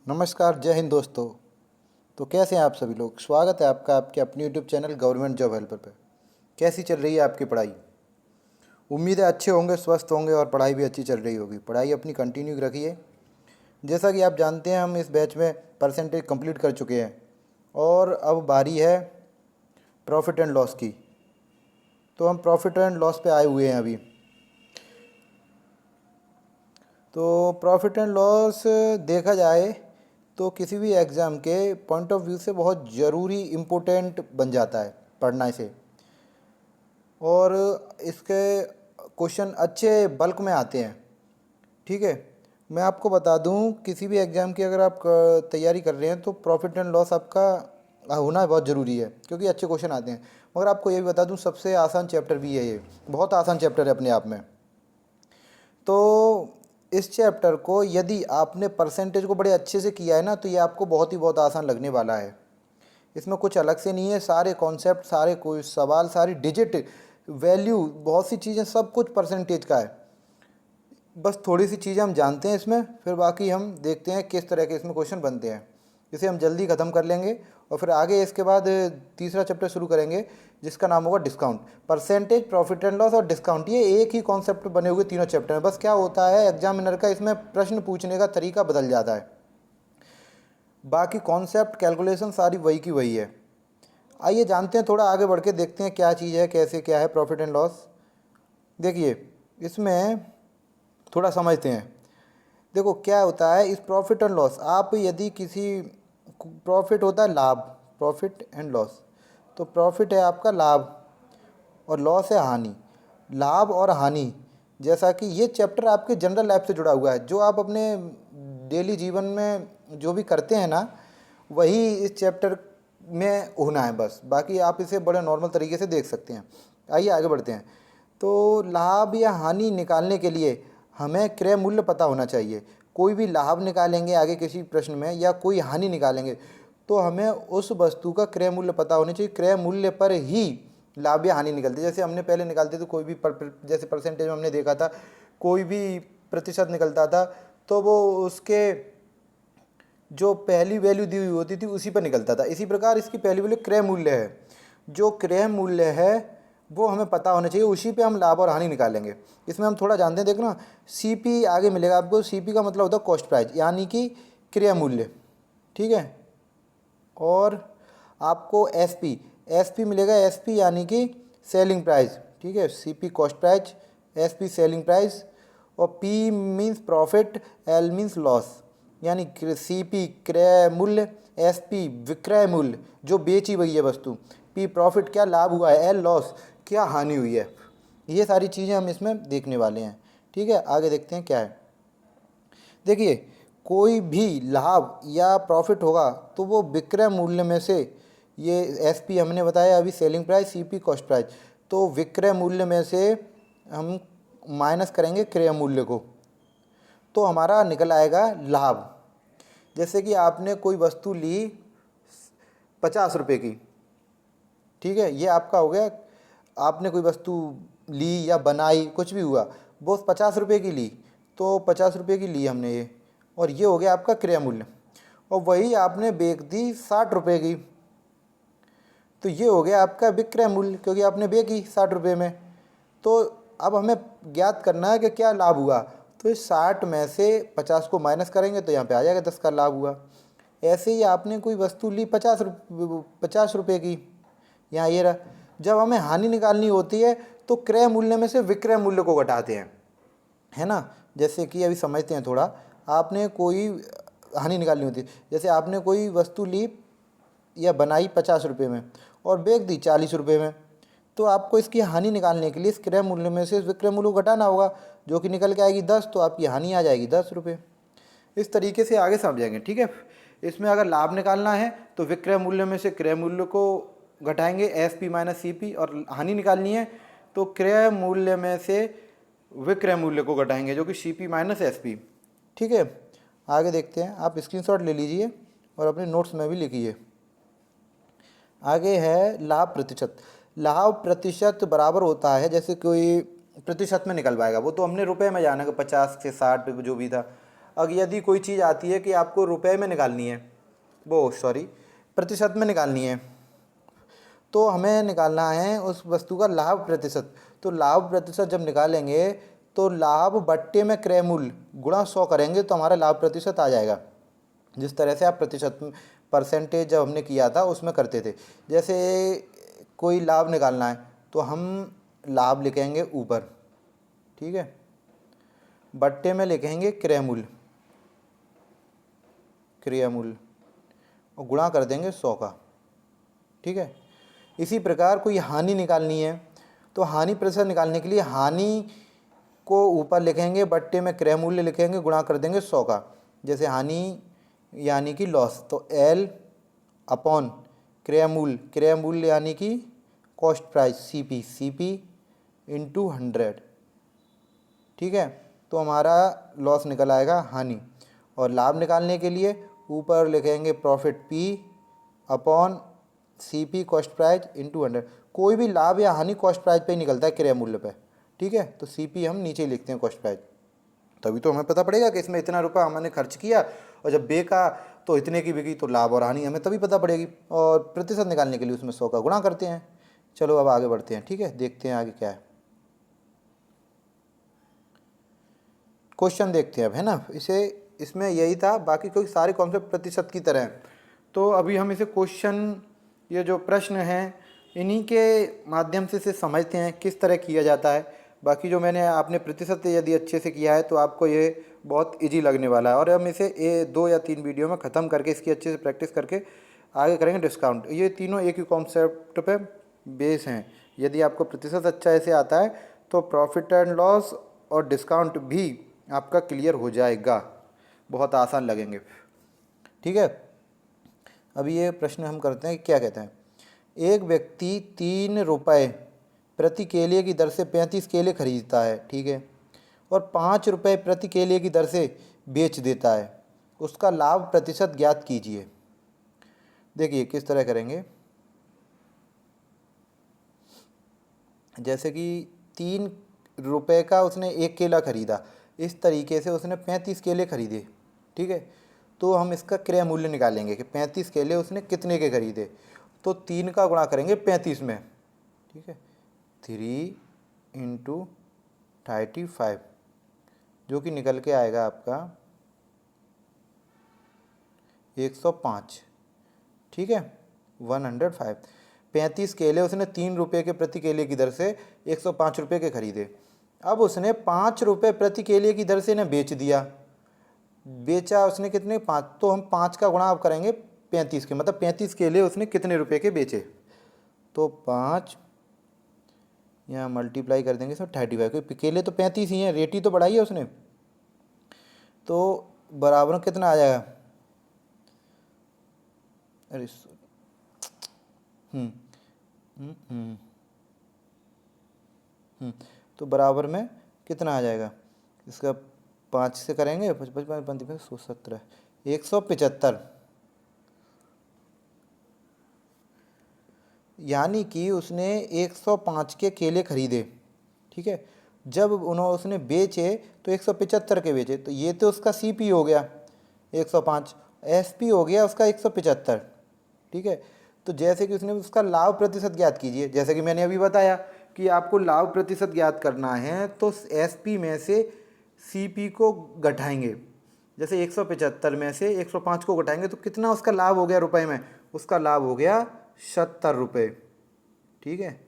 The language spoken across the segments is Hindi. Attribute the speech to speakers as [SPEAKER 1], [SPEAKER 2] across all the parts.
[SPEAKER 1] नमस्कार, जय हिंद दोस्तों। तो कैसे हैं आप सभी लोग। स्वागत है आपका आपके अपने YouTube channel government job helper पे। कैसी चल रही है आपकी पढ़ाई। उम्मीद है अच्छे होंगे, स्वस्थ होंगे और पढ़ाई भी अच्छी चल रही होगी। पढ़ाई अपनी कंटिन्यू रखिए। जैसा कि आप जानते हैं, हम इस बैच में परसेंटेज कंप्लीट कर चुके हैं और अब बारी है प्रॉफिट एंड लॉस की। तो हम प्रॉफिट एंड लॉस पे आए हुए हैं अभी। तो प्रॉफिट एंड लॉस देखा जाए तो किसी भी एग्ज़ाम के पॉइंट ऑफ व्यू से बहुत ज़रूरी इम्पोर्टेंट बन जाता है पढ़ना इसे। और इसके क्वेश्चन अच्छे बल्क में आते हैं। ठीक है, मैं आपको बता दूं, किसी भी एग्ज़ाम की अगर आप तैयारी कर रहे हैं तो प्रॉफिट एंड लॉस आपका होना बहुत ज़रूरी है, क्योंकि अच्छे क्वेश्चन आते हैं। मगर आपको ये भी बता दूं, सबसे आसान चैप्टर भी है ये, बहुत आसान चैप्टर है अपने आप में। तो इस चैप्टर को यदि आपने परसेंटेज को बड़े अच्छे से किया है ना, तो ये आपको बहुत आसान लगने वाला है। इसमें कुछ अलग से नहीं है, सारे कॉन्सेप्ट, सारे कोई सवाल, सारी डिजिट वैल्यू, बहुत सी चीज़ें, सब कुछ परसेंटेज का है। बस थोड़ी सी चीज़ें हम जानते हैं इसमें, फिर बाकी हम देखते हैं किस तरह के इसमें क्वेश्चन बनते हैं। इसे हम जल्दी ख़त्म कर लेंगे और फिर आगे इसके बाद तीसरा चैप्टर शुरू करेंगे, जिसका नाम होगा discount. Percentage, profit and loss और डिस्काउंट, ये एक ही कॉन्सेप्ट बने हुए तीनों चैप्टर हैं। बस क्या होता है, एग्जामिनर का इसमें प्रश्न पूछने का तरीका बदल जाता है, बाकी कॉन्सेप्ट, कैलकुलेशन सारी वही की वही है। आइए जानते हैं, थोड़ा आगे बढ़ के देखते हैं क्या चीज़ है, कैसे क्या है प्रॉफिट एंड लॉस। देखिए, इसमें थोड़ा समझते हैं। देखो क्या होता है इस प्रॉफिट एंड लॉस, आप यदि किसी, प्रॉफिट होता है लाभ, प्रॉफिट एंड लॉस। तो प्रॉफिट है आपका लाभ और लॉस है हानि। लाभ और हानि, जैसा कि ये चैप्टर आपके जनरल लाइफ से जुड़ा हुआ है, जो आप अपने डेली जीवन में जो भी करते हैं ना, वही इस चैप्टर में होना है बस। बाकी आप इसे बड़े नॉर्मल तरीके से देख सकते हैं। आइए आगे बढ़ते हैं। तो लाभ या हानि निकालने के लिए हमें क्रय मूल्य पता होना चाहिए। कोई भी लाभ निकालेंगे आगे किसी प्रश्न में या कोई हानि निकालेंगे, तो हमें उस वस्तु का क्रय मूल्य पता होना चाहिए। क्रय मूल्य पर ही लाभ या हानि निकलती है। जैसे हमने पहले निकालते तो कोई भी जैसे परसेंटेज में हमने देखा था, कोई भी प्रतिशत निकलता था तो वो उसके जो पहली वैल्यू दी हुई होती थी उसी पर निकलता था। इसी प्रकार इसकी पहली वैल्यू क्रय मूल्य है। जो क्रय मूल्य है वो हमें पता होना चाहिए, उसी पे हम लाभ और हानि निकालेंगे। इसमें हम थोड़ा जानते हैं, देखना सीपी आगे मिलेगा आपको। सीपी का मतलब होता है कॉस्ट प्राइस, यानी कि क्रय मूल्य। ठीक है, और आपको एसपी, एसपी मिलेगा, एसपी यानी कि सेलिंग प्राइस। ठीक है, CP cost price, SP selling price, और P means profit, L means loss. यानी सीपी क्रय मूल्य, एसपी विक्रय मूल्य जो बेची हुई है वस्तु, पी प्रॉफिट क्या लाभ हुआ है, एल लॉस क्या हानि हुई है। ये सारी चीज़ें हम इसमें देखने वाले हैं। ठीक है, आगे देखते हैं क्या है। देखिए, कोई भी लाभ या प्रॉफिट होगा तो वो विक्रय मूल्य में से, ये एसपी हमने बताया अभी selling price, CP cost price, तो विक्रय मूल्य में से हम माइनस करेंगे क्रय मूल्य को, तो हमारा निकल आएगा लाभ। जैसे कि आपने कोई वस्तु ली 50 रुपये की, ठीक है, ये आपका हो गया। आपने कोई वस्तु ली या बनाई, कुछ भी हुआ, वो 50 रुपये की ली, तो 50 रुपये की ली हमने ये, और ये हो गया आपका क्रय मूल्य। और वही आपने बेच दी 60 रुपये की, तो ये हो गया आपका विक्रय मूल्य, क्योंकि आपने बेची 60 रुपये में। तो अब हमें ज्ञात करना है कि क्या लाभ हुआ। तो इस 60 में से 50 को माइनस करेंगे तो यहाँ पे आ जाएगा 10 का लाभ हुआ। ऐसे ही आपने कोई वस्तु ली 50 रुपये की, यहाँ ये रहा। जब हमें हानि निकालनी होती है तो क्रय मूल्य में से विक्रय मूल्य को घटाते हैं, है ना। जैसे कि अभी समझते हैं थोड़ा। आपने कोई हानि निकालनी होती है, जैसे आपने कोई वस्तु ली या बनाई 50 रुपये में और बेच दी 40 रुपये में, तो आपको इसकी हानि निकालने के लिए इस क्रय मूल्य में से इस विक्रय मूल्य को घटाना होगा, जो कि निकल के आएगी 10, तो आपकी हानि आ जाएगी 10 रुपये। इस तरीके से आगे समझेंगे। ठीक है, इसमें अगर लाभ निकालना है तो विक्रय मूल्य में से क्रय मूल्य को घटाएंगे, S P minus C P, और हानि निकालनी है तो क्रय मूल्य में से विक्रय मूल्य को घटाएंगे, जो कि C P minus S P. ठीक है, आगे देखते हैं। आप स्क्रीनशॉट ले लीजिए और अपने नोट्स में भी लिखिए। आगे है लाभ प्रतिशत। लाभ प्रतिशत बराबर होता है, जैसे कोई प्रतिशत में निकलवाएगा, वो तो हमने रुपए में जाना कि 50 से 60 जो भी था। अगर यदि कोई चीज़ आती है कि आपको रुपए में निकालनी है, वो सॉरी प्रतिशत में निकालनी है, तो हमें निकालना है उस वस्तु का लाभ प्रतिशत। तो लाभ प्रतिशत जब निकालेंगे तो लाभ बट्टे में क्रय मूल्य गुणा 100 करेंगे तो हमारा लाभ प्रतिशत आ जाएगा। जिस तरह से आप प्रतिशत परसेंटेज जब हमने किया था उसमें करते थे। जैसे कोई लाभ निकालना है तो हम लाभ लिखेंगे ऊपर, ठीक है, बट्टे में लिखेंगे क्रय मूल्य, क्रय मूल्य, और गुणा कर देंगे 100 का, ठीक है। इसी प्रकार कोई हानि निकालनी है तो हानि प्रतिशत निकालने के लिए हानि को ऊपर लिखेंगे, बट्टे में क्रय मूल्य लिखेंगे, गुणा कर देंगे 100 का। जैसे हानि यानी कि लॉस, तो L अपॉन क्रय मूल्य, क्रय मूल्य यानी कि cost price CP, CP into 100, ठीक है। तो हमारा लॉस निकल आएगा हानि। और लाभ निकालने के लिए ऊपर लिखेंगे profit P upon CP cost price into 100। कोई भी लाभ या हानि कॉस्ट प्राइस पे ही निकलता है, क्रय मूल्य पे, ठीक है। तो CP हम नीचे लिखते हैं कॉस्ट प्राइस, तभी तो हमें पता पड़ेगा कि इसमें इतना रुपया हमने खर्च किया और जब बेका तो इतने की बिकी, तो लाभ और हानि हमें तभी पता पड़ेगी। और प्रतिशत निकालने के लिए उसमें 100 का गुणा करते हैं। चलो अब आगे बढ़ते हैं, ठीक है, देखते हैं आगे क्या है। क्वेश्चन देखते हैं अब, है ना। इसमें यही था, बाकी कोई सारे कॉन्सेप्ट प्रतिशत की तरह हैं। तो अभी हम इसे क्वेश्चन, ये जो प्रश्न हैं, इन्हीं के माध्यम से इसे समझते हैं किस तरह किया जाता है। बाकी जो मैंने आपने प्रतिशत यदि अच्छे से किया है तो आपको ये बहुत इजी लगने वाला है। और हम इसे 2 या 3 वीडियो में ख़त्म करके इसकी अच्छे से प्रैक्टिस करके आगे करेंगे डिस्काउंट। ये तीनों एक ही कॉन्सेप्ट पे बेस हैं। यदि आपको प्रतिशत अच्छा ऐसे आता है तो प्रॉफिट एंड लॉस और डिस्काउंट भी आपका क्लियर हो जाएगा, बहुत आसान लगेंगे, ठीक है। अभी ये प्रश्न हम करते हैं, क्या कहते हैं। एक व्यक्ति 3 रुपये प्रति केले की दर से 35 केले खरीदता है, ठीक है, और 5 रुपये प्रति केले की दर से बेच देता है। उसका लाभ प्रतिशत ज्ञात कीजिए। देखिए किस तरह करेंगे। जैसे कि 3 रुपये का उसने एक केला खरीदा, इस तरीके से उसने 35 केले खरीदे, ठीक है। तो हम इसका क्रय मूल्य निकालेंगे कि 35 केले उसने कितने के खरीदे। तो 3 का गुणा करेंगे 35 में, ठीक है, 3 इंटू 35, जो कि निकल के आएगा आपका 105, ठीक है, 105। 35 केले उसने 3 रुपये के प्रति केले की दर से 105 रुपये के खरीदे। अब उसने 5 रुपये प्रति केले की दर से इन्हें बेच दिया। बेचा उसने कितने, 5, तो हम 5 का गुणा अब करेंगे 35 के, मतलब 35 केले उसने कितने रुपए के बेचे। तो 5 यहाँ मल्टीप्लाई कर देंगे इसमें 35, क्योंकि केले तो 35 ही हैं, रेट ही तो बढ़ाई है उसने। तो बराबर में कितना आ जाएगा, अरे हम्म हम्म हम्म तो बराबर में कितना आ जाएगा इसका, 5 से करेंगे 55 55 117, 175। यानी कि उसने 105 के केले खरीदे, ठीक है। जब उसने बेचे तो 175 के बेचे, तो ये तो उसका CP हो गया 105, SP हो गया उसका 175, ठीक है। तो जैसे कि उसने उसका लाभ प्रतिशत ज्ञात कीजिए, जैसे कि मैंने अभी बताया कि आपको लाभ प्रतिशत ज्ञात करना है तो SP में से CP को घटाएंगे। जैसे 175 में से 105 को घटाएंगे तो कितना उसका लाभ हो गया रुपए में, उसका लाभ हो गया 70 रुपये, ठीक है,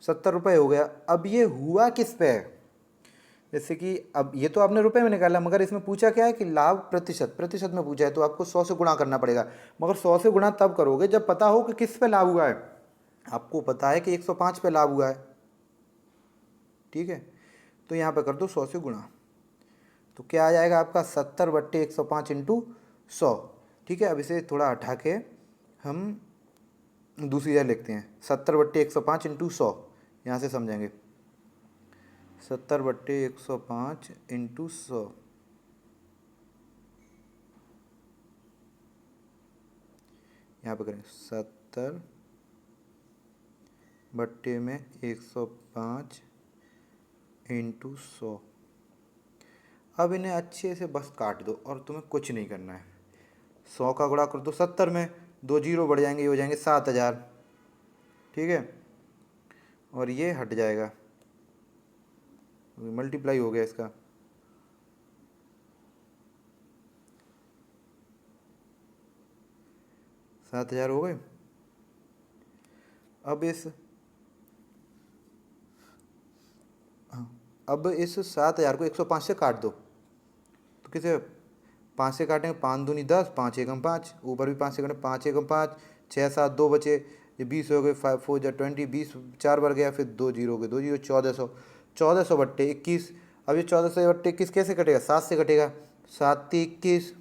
[SPEAKER 1] 70 रुपये हो गया। अब ये हुआ किस पे है, जैसे कि अब ये तो आपने रुपए में निकाला, मगर इसमें पूछा क्या है कि लाभ प्रतिशत, प्रतिशत में पूछा है तो आपको 100 से गुणा करना पड़ेगा। मगर 100 से गुणा तब करोगे जब पता हो कि किस पे लाभ हुआ है। आपको पता है कि 105 पे लाभ हुआ है, ठीक है, तो यहाँ पे कर दो 100 से गुणा, तो क्या आ जाएगा आपका 70/105 इंटू 100, ठीक है। अब इसे थोड़ा हटा के हम दूसरी जगह लिखते हैं, 70/105 इंटू 100, यहाँ से समझेंगे, 70/105 इंटू 100, यहाँ पे करें 70/105 इंटू 100। अब इन्हें अच्छे से बस काट दो और तुम्हें कुछ नहीं करना है। 100 का गुणा कर दो 70 में, 2 जीरो बढ़ जाएंगे, ये हो जाएंगे 7000। ठीक है, और ये हट जाएगा, मल्टीप्लाई हो गया इसका। 7000 हो गए। अब इस अब इस 7000 को 105 से काट दो, तो किसे 5 से काटेंगे, 5 दूनी 10, 5 एकम 5, ऊपर भी 5 से काटें, 5 एकम 5, 6 7 2 बचे, ये 20 हो गए, 5 4 जा 20, 20 4 बार गया, फिर 2 जीरो हो गए, 2 जीरो 1400, 1400 बट्टे 21। अब ये 1400 बट्टे 21 कैसे कटेगा, 7 से कटेगा, 7 × 21,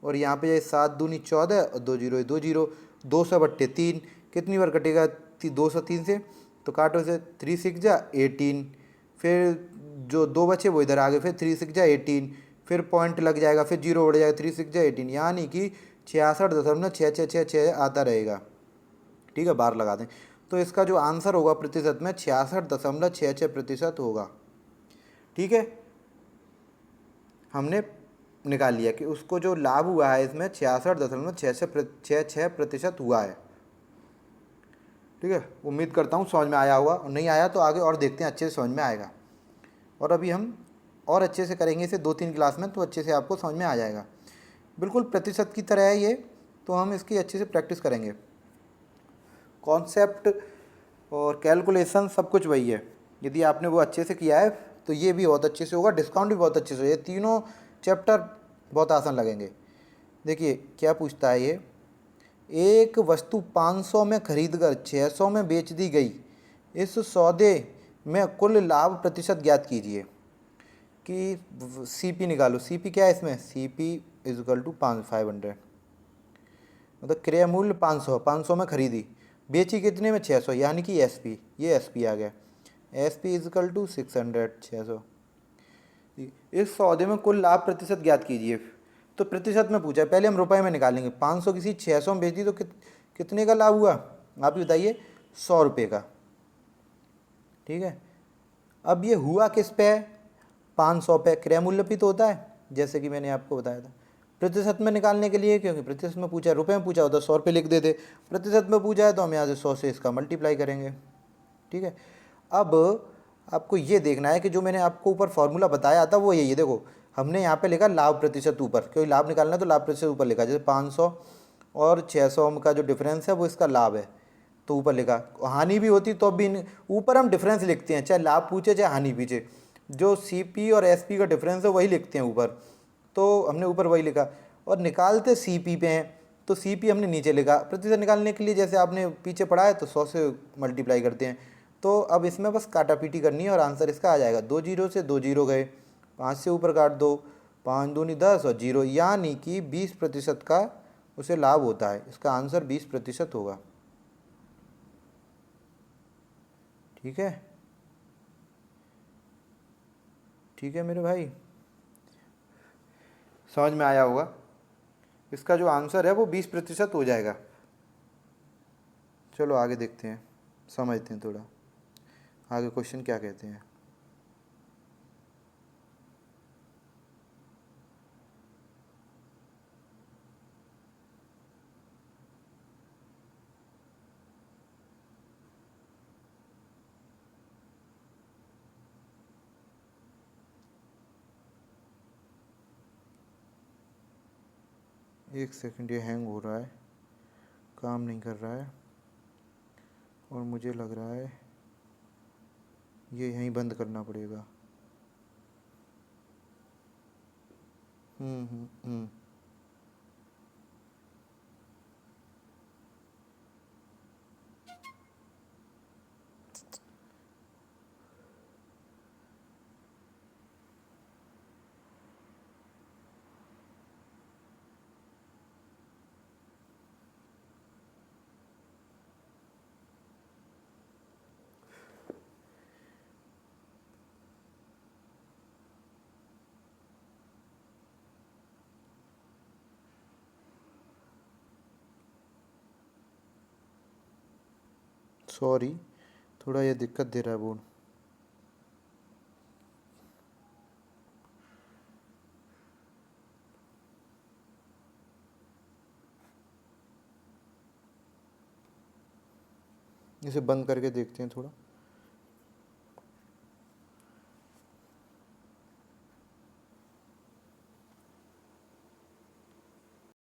[SPEAKER 1] और यहाँ पे ये 7 दूनी 14 और 2 जीरो 2 जीरो, 200 बट्टे 3, कितनी बार कटेगा, 203 से, तो काटो से, 3 6 जा 18, फिर जो 2 बचे वो इधर आ गए, फिर 3 6 जा 18, फिर पॉइंट लग जाएगा, फिर जीरो बढ़ जाएगा, 3 6 जा 18, यानी कि 66.666 आता रहेगा। ठीक है, बार लगा दें, तो इसका जो आंसर होगा प्रतिशत में 66.66% होगा। ठीक है, हमने निकाल लिया कि उसको जो लाभ हुआ है इसमें 66.66% हुआ है। ठीक है, उम्मीद करता हूँ समझ में आया होगा, और नहीं आया तो आगे और देखते हैं, अच्छे से समझ में आएगा। और अभी हम और अच्छे से करेंगे इसे 2-3 क्लास में, तो अच्छे से आपको समझ में आ जाएगा। बिल्कुल प्रतिशत की तरह है ये, तो हम इसकी अच्छे से प्रैक्टिस करेंगे। कॉन्सेप्ट और कैलकुलेशन सब कुछ वही है। यदि आपने वो अच्छे से किया है तो ये भी बहुत अच्छे से होगा, डिस्काउंट भी बहुत अच्छे से, ये तीनों चैप्टर बहुत आसान लगेंगे। देखिए क्या पूछता है ये, एक वस्तु 500 में खरीद कर 600 में बेच दी गई, इस सौदे में कुल लाभ प्रतिशत ज्ञात कीजिए। कि सीपी निकालो, सीपी क्या है इसमें, सीपी इजकल टू 500, मतलब क्रय मूल्य 500 में खरीदी, बेची कितने में, 600, यानी कि एसपी, ये एसपी आ गया, एसपी इजकल टू 600, 600। इस सौदे में कुल लाभ प्रतिशत ज्ञात कीजिए। तो प्रतिशत में पूछा है, पहले हम रुपए में निकालेंगे, 500 किसी 600 में बेच दी तो कितने का लाभ हुआ, आप ही बताइए, 100 रुपये का। ठीक है, अब ये हुआ किस पे है, 500 पे, क्रय मूल्य भी तो होता है, जैसे कि मैंने आपको बताया था। प्रतिशत में निकालने के लिए, क्योंकि प्रतिशत में पूछा है, रुपये में पूछा होता 100 रुपये लिख देते, प्रतिशत में पूछा है तो हम यहाँ से 100 से इसका मल्टीप्लाई करेंगे। ठीक है, अब आपको ये देखना है कि जो मैंने आपको ऊपर फॉर्मूला बताया था वो यही है। देखो हमने यहाँ पे लिखा लाभ प्रतिशत ऊपर, क्योंकि लाभ निकालना है तो लाभ प्रतिशत ऊपर लिखा, जैसे 500 और 600 का जो डिफरेंस है वो इसका लाभ है, तो ऊपर लिखा। हानि भी होती तो भी ऊपर हम डिफरेंस लिखते हैं, चाहे लाभ पूछे चाहे हानि पूछे, जो सीपी और एसपी का डिफरेंस है वही लिखते हैं ऊपर, तो हमने ऊपर वही लिखा। और निकालते सीपी पे हैं तो सीपी हमने नीचे लिखा। प्रतिशत निकालने के लिए जैसे आपने पीछे पढ़ा है तो 100 से मल्टीप्लाई करते हैं। तो अब इसमें बस काटा पीटी करनी है और आंसर इसका आ जाएगा। 2 जीरो से 2 जीरो गए, 5 से ऊपर काट दो, 5 दूनी 10 और जीरो, यानी कि 20% का उसे लाभ होता है। इसका आंसर 20% होगा। ठीक है, ठीक है मेरे भाई, समझ में आया होगा। इसका जो आंसर है वो 20% हो जाएगा। चलो आगे देखते हैं, समझते हैं थोड़ा आगे क्वेश्चन क्या कहते हैं। एक सेकंड, ये हैंग हो रहा है, काम नहीं कर रहा है, और मुझे लग रहा है ये यहीं बंद करना पड़ेगा। हम्म हम्म हम्म सॉरी, थोड़ा ये दिक्कत दे रहा है बोर्ड। इसे बंद करके देखते हैं थोड़ा।